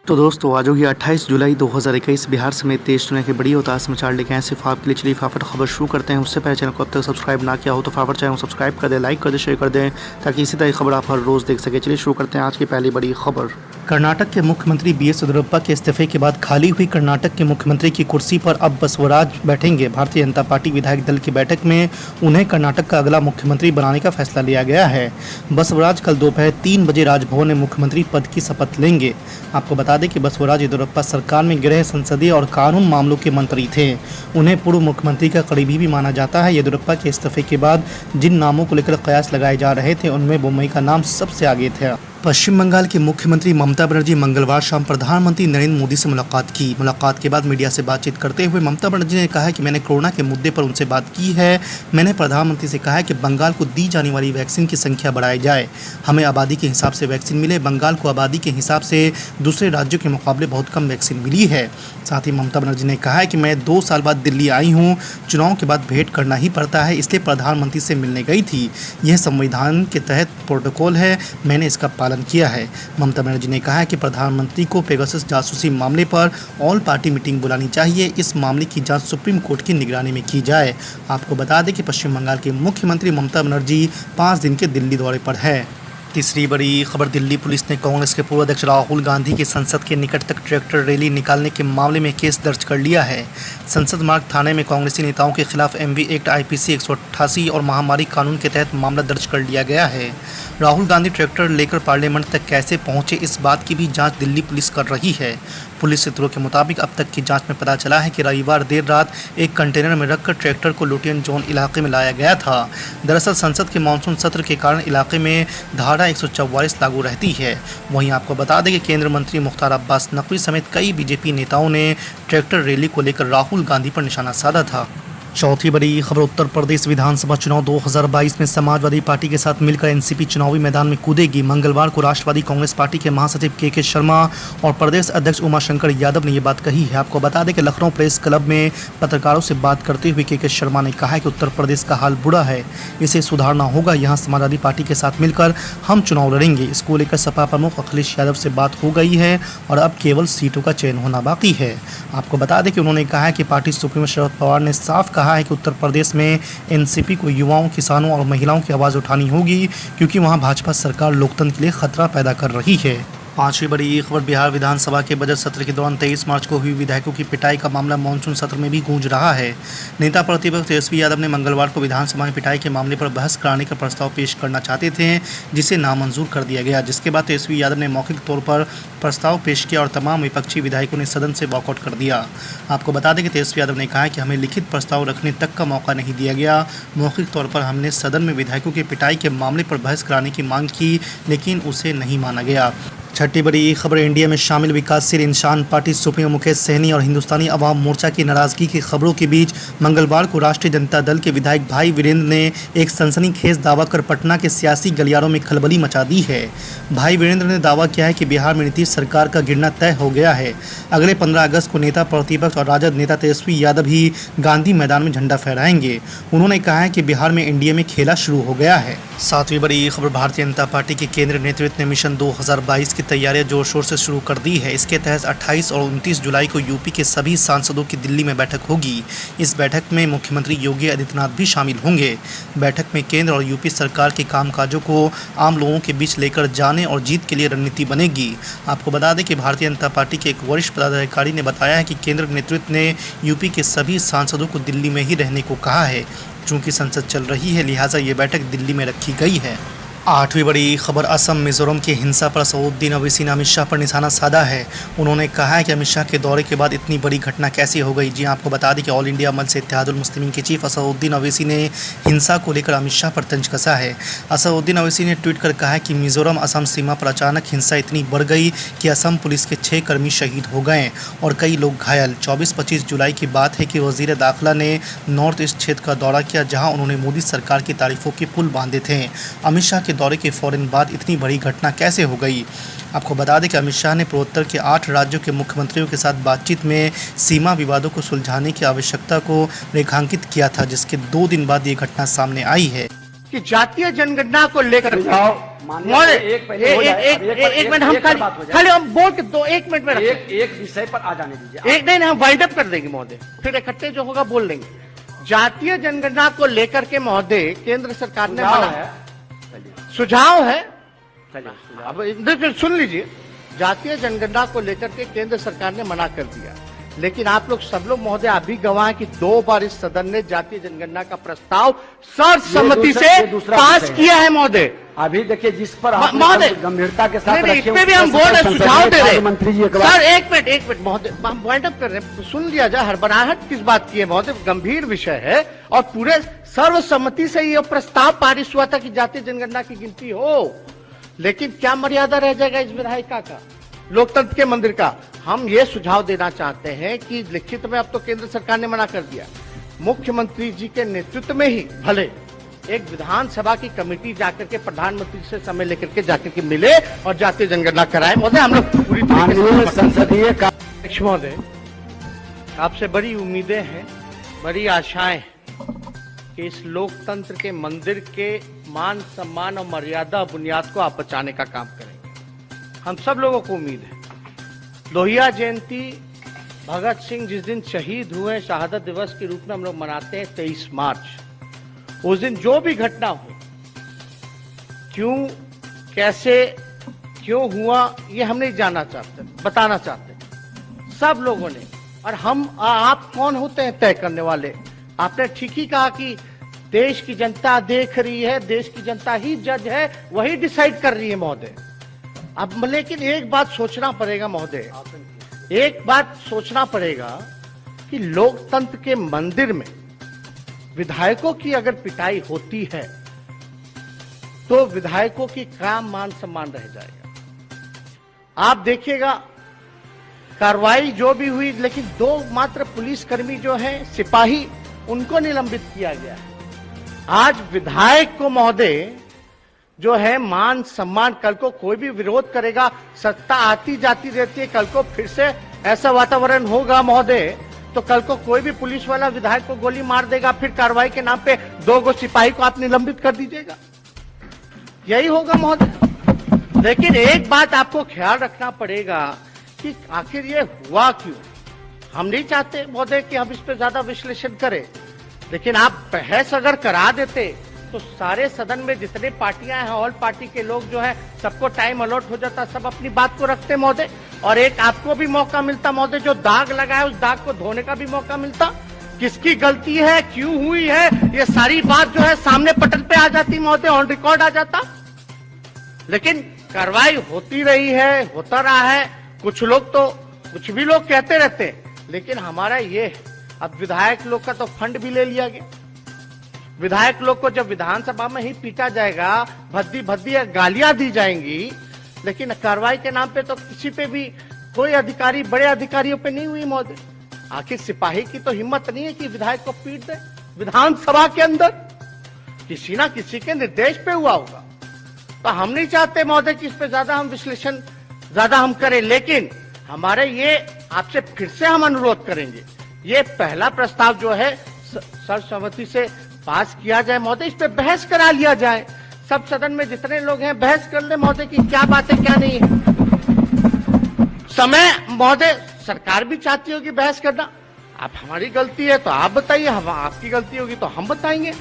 तो दोस्तों आज होगी 28 जुलाई 2021 बिहार समेत देश दुनिया की बड़ी और ताज़ा समाचार लेके आए सिर्फ आपके लिए। चलिए फटाफट खबर शुरू करते हैं। उससे पहले चैनल को अब तक सब्सक्राइब ना किया हो तो फटाफट चैनल को सब्सक्राइब कर दें, लाइक कर दें, शेयर कर दें ताकि इसी तरह की खबर आप हर रोज़ देख सकें। चलिए शुरू करते हैं आज की पहली बड़ी खबर। कर्नाटक के मुख्यमंत्री BS येदियुरप्पा के इस्तीफे के बाद खाली हुई कर्नाटक के मुख्यमंत्री की कुर्सी पर अब बसवराज बैठेंगे। भारतीय जनता पार्टी विधायक दल की बैठक में उन्हें कर्नाटक का अगला मुख्यमंत्री बनाने का फैसला लिया गया है। बसवराज कल दोपहर 3 बजे राजभवन में मुख्यमंत्री पद की शपथ लेंगे। आपको बता दें कि बसवराज येदियुरप्पा सरकार में गृह, संसदीय और कानून मामलों के मंत्री थे। उन्हें पूर्व मुख्यमंत्री का करीबी भी माना जाता है। येदियुरप्पा के इस्तीफे के बाद जिन नामों को लेकर कयास लगाए जा रहे थे उनमें मुंबई का नाम सबसे आगे था। पश्चिम बंगाल की मुख्यमंत्री ममता बनर्जी मंगलवार शाम प्रधानमंत्री नरेंद्र मोदी से मुलाकात की। मुलाकात के बाद मीडिया से बातचीत करते हुए ममता बनर्जी ने कहा कि मैंने कोरोना के मुद्दे पर उनसे बात की है। मैंने प्रधानमंत्री से कहा है कि बंगाल को दी जाने वाली वैक्सीन की संख्या बढ़ाई जाए, हमें आबादी के हिसाब से वैक्सीन मिले। बंगाल को आबादी के हिसाब से दूसरे राज्यों के मुकाबले बहुत कम वैक्सीन मिली है। साथ ही ममता बनर्जी ने कहा है कि मैं 2 साल बाद दिल्ली आई हूँ, चुनाव के बाद भेंट करना ही पड़ता है, इसलिए प्रधानमंत्री से मिलने गई थी। यह संविधान के तहत प्रोटोकॉल है, मैंने इसका पालन किया है। ममता बनर्जी ने कहा है कि प्रधानमंत्री को पेगासस जासूसी मामले पर ऑल पार्टी मीटिंग बुलानी चाहिए। इस मामले की जांच सुप्रीम कोर्ट की निगरानी में की जाए। आपको बता दें कि पश्चिम बंगाल की मुख्यमंत्री ममता बनर्जी 5 दिन के दिल्ली दौरे पर है। तीसरी बड़ी खबर, दिल्ली पुलिस ने कांग्रेस के पूर्व अध्यक्ष राहुल गांधी की संसद के निकट तक ट्रैक्टर रैली निकालने के मामले में केस दर्ज कर लिया है। संसद मार्ग थाने में कांग्रेसी नेताओं के खिलाफ MV एक्ट IPC 188 और महामारी कानून के तहत मामला दर्ज कर लिया गया है। राहुल गांधी ट्रैक्टर लेकर पार्लियामेंट तक कैसे पहुंचे, इस बात की भी जांच दिल्ली पुलिस कर रही है। पुलिस सूत्रों के मुताबिक अब तक की जांच में पता चला है कि रविवार देर रात एक कंटेनर में रखकर ट्रैक्टर को लुटियन जोन इलाके में लाया गया था। दरअसल संसद के मानसून सत्र के कारण इलाके में धारा 144 लागू रहती है। वहीं आपको बता दें कि केंद्रीय मंत्री मुख्तार अब्बास नकवी समेत कई BJP नेताओं ने ट्रैक्टर रैली को लेकर राहुल गांधी पर निशाना साधा था। चौथी बड़ी खबर, उत्तर प्रदेश विधानसभा चुनाव 2022 में समाजवादी पार्टी के साथ मिलकर NCP चुनावी मैदान में कूदेगी। मंगलवार को राष्ट्रवादी कांग्रेस पार्टी के महासचिव KK शर्मा और प्रदेश अध्यक्ष उमाशंकर यादव ने ये बात कही है। आपको बता दें कि लखनऊ प्रेस क्लब में पत्रकारों से बात करते हुए KK शर्मा ने कहा है कि उत्तर प्रदेश का हाल बुरा है, इसे सुधारना होगा। यहाँ समाजवादी पार्टी के साथ मिलकर हम चुनाव लड़ेंगे। इसको लेकर सपा प्रमुख अखिलेश यादव से बात हो गई है और अब केवल सीटों का चयन होना बाकी है। आपको बता दें कि उन्होंने कहा है कि पार्टी सुप्रीमो शरद पवार ने साफ कहा है कि उत्तर प्रदेश में NCP को युवाओं, किसानों और महिलाओं की आवाज़ उठानी होगी, क्योंकि वहां भाजपा सरकार लोकतंत्र के लिए खतरा पैदा कर रही है। पांचवी बड़ी खबर, बिहार विधानसभा के बजट सत्र के दौरान 23 मार्च को हुई विधायकों की पिटाई का मामला मानसून सत्र में भी गूंज रहा है। नेता प्रतिपक्ष तेजस्वी यादव ने मंगलवार को विधानसभा में पिटाई के मामले पर बहस कराने का प्रस्ताव पेश करना चाहते थे, जिसे नामंजूर कर दिया गया। जिसके बाद तेजस्वी यादव ने मौखिक तौर पर प्रस्ताव पेश किया और तमाम विपक्षी विधायकों ने सदन से वॉकआउट कर दिया। आपको बता दें कि तेजस्वी यादव ने कहा कि हमें लिखित प्रस्ताव रखने तक का मौका नहीं दिया गया। मौखिक तौर पर हमने सदन में विधायकों की पिटाई के मामले पर बहस कराने की मांग की, लेकिन उसे नहीं माना गया। छठी बड़ी खबर, इंडिया में शामिल विकासशील इंसान पार्टी सुप्रीमो मुकेश सहनी और हिंदुस्तानी अवाम मोर्चा की नाराजगी की खबरों के बीच मंगलवार को राष्ट्रीय जनता दल के विधायक भाई वीरेंद्र ने एक सनसनीखेज दावा कर पटना के सियासी गलियारों में खलबली मचा दी है। भाई वीरेंद्र ने दावा किया है कि बिहार में नीतीश सरकार का गिरना तय हो गया है। अगले 15 अगस्त को नेता प्रतिपक्ष और राजद नेता तेजस्वी यादव ही गांधी मैदान में झंडा फहराएंगे। उन्होंने कहा है कि बिहार में NDA में खेला शुरू हो गया है। सातवीं बड़ी खबर, भारतीय जनता पार्टी के केंद्रीय नेतृत्व ने मिशन 2022 की तैयारियां जोर शोर से शुरू कर दी है। इसके तहत 28 और 29 जुलाई को यूपी के सभी सांसदों की दिल्ली में बैठक होगी। इस बैठक में मुख्यमंत्री योगी आदित्यनाथ भी शामिल होंगे। बैठक में केंद्र और यूपी सरकार के कामकाजों को आम लोगों के बीच लेकर जाने और जीत के लिए रणनीति बनेगी। आपको बता दें कि भारतीय जनता पार्टी के एक वरिष्ठ पदाधिकारी ने बताया है कि केंद्र नेतृत्व ने यूपी के सभी सांसदों को दिल्ली में ही रहने को कहा है। चूँकि संसद चल रही है, लिहाजा ये बैठक दिल्ली में रखी गई है। आठवीं बड़ी खबर, असम मिजोरम की हिंसा पर असदुद्दीन ओवैसी ने अमित शाह पर निशाना साधा है। उन्होंने कहा है कि अमित शाह के दौरे के बाद इतनी बड़ी घटना कैसे हो गई। जी आपको बता दें कि ऑल इंडिया मंच से इत्तेहादुल मुस्लिमीन के चीफ असदुद्दीन ओवैसी ने हिंसा को लेकर अमित शाह पर तंज कसा है। असदुद्दीन ओवैसी ने ट्वीट कर कहा है कि मिजोरम असम सीमा पर अचानक हिंसा इतनी बढ़ गई कि असम पुलिस के 6 कर्मी शहीद हो गए और कई लोग घायल। 24-25 जुलाई की बात है कि वजीर दाखिला ने नॉर्थ ईस्ट क्षेत्र का दौरा किया, जहाँ उन्होंने मोदी सरकार की तारीफों के पुल बांधे थे। अमित शाह के दौरे के फौरन बाद इतनी बड़ी घटना कैसे हो गई। आपको बता दें कि अमित शाह ने पूर्वोत्तर के 8 राज्यों के मुख्यमंत्रियों के साथ बातचीत में सीमा विवादों को सुलझाने की आवश्यकता को रेखांकित किया था, जिसके 2 दिन बाद ये घटना सामने आई है। कि जातीय जनगणना को लेकर महोदय एक मिनट, हम खाली हम बोल के दो, 1 मिनट में एक विषय पर आ जाने दीजिए। एक नहीं, हम वाइंड अप कर देंगे महोदय, फिर इकट्ठे जो होगा बोल लेंगे। जातीय जनगणना को लेकर के महोदय केंद्र सरकार ने सुझाव है, अब सुन लीजिए, जातीय जनगणना को लेकर के केंद्र सरकार ने मना कर दिया, लेकिन आप लोग सब लोग महोदय आप भी गवाह कि 2 बार इस सदन ने जातीय जनगणना का प्रस्ताव सर्वसम्मति से पास किया है महोदय। अभी देखिए जिस पर महोदय गंभीरता के साथ इस पे भी हम बोल रहे, सुझाव दे रहे मंत्री जी। सर एक मिनट महोदय, हम पॉइंट अप कर रहे हैं, सुन लिया जाए। हड़बड़ाहट किस बात की है महोदय, गंभीर विषय है और पूरे सर्वसम्मति से यह प्रस्ताव पारित हुआ था कि जातीय जनगणना की गिनती हो, लेकिन क्या मर्यादा रह जाएगा इस विधायिका का, लोकतंत्र के मंदिर का। हम ये सुझाव देना चाहते हैं कि लिखित में अब तो केंद्र सरकार ने मना कर दिया, मुख्यमंत्री जी के नेतृत्व में ही भले एक विधानसभा की कमेटी जाकर के प्रधानमंत्री से समय लेकर के जाकर के मिले और जातीय जनगणना कराए। महोदय हम लोग पूरी संसदीय महोदय आपसे बड़ी उम्मीदें हैं, बड़ी आशाएं हैं कि इस लोकतंत्र के मंदिर के मान सम्मान और मर्यादा बुनियाद को आप बचाने का काम करेंगे। हम सब लोगों को उम्मीद है। लोहिया जयंती, भगत सिंह जिस दिन शहीद हुए, शहादत दिवस के रूप में हम लोग मनाते हैं 23 मार्च। उस दिन जो भी घटना हो, क्यों, कैसे, क्यों हुआ, ये हम नहीं जानना चाहते, बताना चाहते सब लोगों ने। और हम आप कौन होते हैं तय करने वाले? आपने ठीक ही कहा कि देश की जनता देख रही है, देश की जनता ही जज है, वही डिसाइड कर रही है महोदय। अब लेकिन एक बात सोचना पड़ेगा महोदय, एक बात सोचना पड़ेगा कि लोकतंत्र के मंदिर में विधायकों की अगर पिटाई होती है तो विधायकों की क्या मान सम्मान रह जाएगा। आप देखिएगा कार्रवाई जो भी हुई, लेकिन 2 मात्र पुलिसकर्मी जो हैं, सिपाही, उनको निलंबित किया गया है। आज विधायक को महोदय जो है मान सम्मान, कल को कोई भी विरोध करेगा, सत्ता आती जाती रहती है, कल को फिर से ऐसा वातावरण होगा महोदय तो कल को कोई भी पुलिस वाला विधायक को गोली मार देगा, फिर कार्रवाई के नाम पे 2 गो सिपाही को आप निलंबित कर दीजिएगा, यही होगा महोदय। लेकिन एक बात आपको ख्याल रखना पड़ेगा कि आखिर ये हुआ क्यों। हम नहीं चाहते महोदय कि हम इस पे ज्यादा विश्लेषण करें, लेकिन आप बहस अगर करा देते तो सारे सदन में जितने पार्टियां हैं, ऑल पार्टी के लोग जो है, सबको टाइम अलॉट हो जाता, सब अपनी बात को रखते महोदय, और एक आपको भी मौका मिलता महोदय, जो दाग लगा है उस दाग को धोने का भी मौका मिलता। किसकी गलती है, क्यों हुई है, ये सारी बात जो है सामने पटल पे आ जाती महोदय, ऑन रिकॉर्ड आ जाता। लेकिन कार्रवाई होती रही है, होता रहा है। कुछ लोग तो कुछ भी लोग कहते रहते हैं, लेकिन हमारा ये है, अब विधायक लोग का तो फंड भी ले लिया गया। विधायक लोग को जब विधानसभा में ही पीटा जाएगा, भद्दी भद्दी गालियां दी जाएंगी, लेकिन कार्रवाई के नाम पे तो किसी पे भी कोई अधिकारी, बड़े अधिकारियों पे नहीं हुई महोदय। आखिर सिपाही की तो हिम्मत नहीं है कि विधायक को पीट दे विधानसभा के अंदर, किसी ना किसी के निर्देश पे हुआ होगा। तो हम नहीं चाहते महोदय कि इस पे ज्यादा हम विश्लेषण हम करें, लेकिन हमारे ये आपसे फिर से हम अनुरोध करेंगे, ये पहला प्रस्ताव जो है सर्वसम्मति से पास किया जाए महोदय, इस पे बहस करा लिया जाए, सब सदन में जितने लोग हैं बहस कर ले महोदय कि क्या बात है क्या नहीं है। समय महोदय सरकार भी चाहती होगी बहस करना, आप हमारी गलती है तो आप बताइए, हम आपकी गलती होगी तो हम बताएंगे।